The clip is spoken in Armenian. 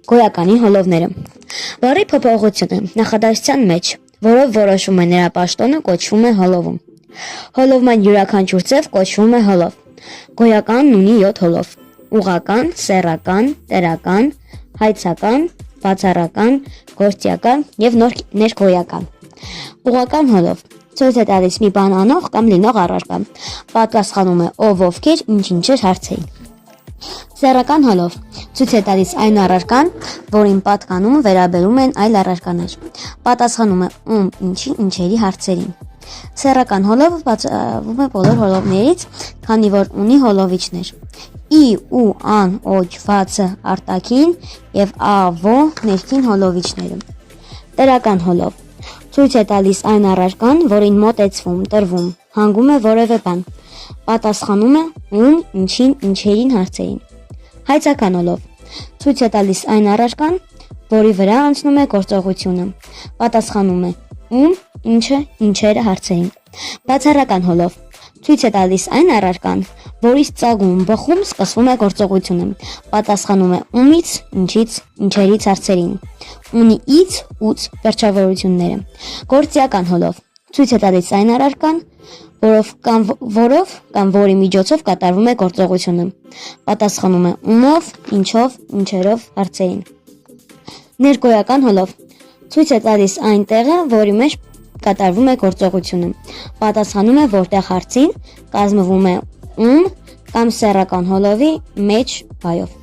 Գոյականի հոլովները։ Բառի փոփոխությունը նախադասության մեջ, որով որոշվում է նրա պաշտոնը, կոչվում է հոլովում։ Հոլովման յուրաքանչյուր ձև կոչվում է հոլով։ Գոյականն ունի 7 հոլով՝ ուղղական, սեռական, տերական, հայցական, բացառական, գործիական եւ ներգոյական։ Ուղղական հոլով ցույց է տալիս մի բան անող կամ լինող առարկա, պատասխանում է ով ովքեր ինչ էր հարցերին։ Սեռական հոլով ցույց է տալիս այն առարկան, որին պատկանում վերաբերում են այլ առարկաներ, պատասխանում է ում ինչերի հարցերին։ Սեռական հոլովը բացվում է բոլոր հոլովներից, քանի որ ունի հոլովիչներ՝ ի, ու, ան, օջ, վացը արտաքին եւ ա, ո ներքին հոլովիչները։ Տերական հոլով ցույց է տալիս այն առարկան, որին մոտեցվում, տրվում, հանգում է որևէ բան, պատասխանում է ում ինչերին հարցերին։ Հայցական հոլով ցույց է տալիս այն առարկան, որի վրա անցնում է գործողությունը, պատասխանում է ում ինչերը հարցերին։ Բացառական հոլով ցույց է տալիս այն առարկան, որից ծագում, բխում սկսվում է գործողությունը, պատասխանում է ումից, ինչերից հարցերին։ Ունի ից, ուց վերջավորությունները։ Գործիական հոլով ցույց է տալիս այն առարկան, որով կամ որի միջոցով կատարվում է գործողությունը, պատասխանում է ումով, ինչով, ինչերով հարցերին։ Ներգոյական հոլով ցույց է տալիս այն տեղը, որի մեջ կատարվում է գործողությունը, պատասխանում է որտեղ հարցին, կազմվում է ում կամ սեռական հոլովի մեջ բայով։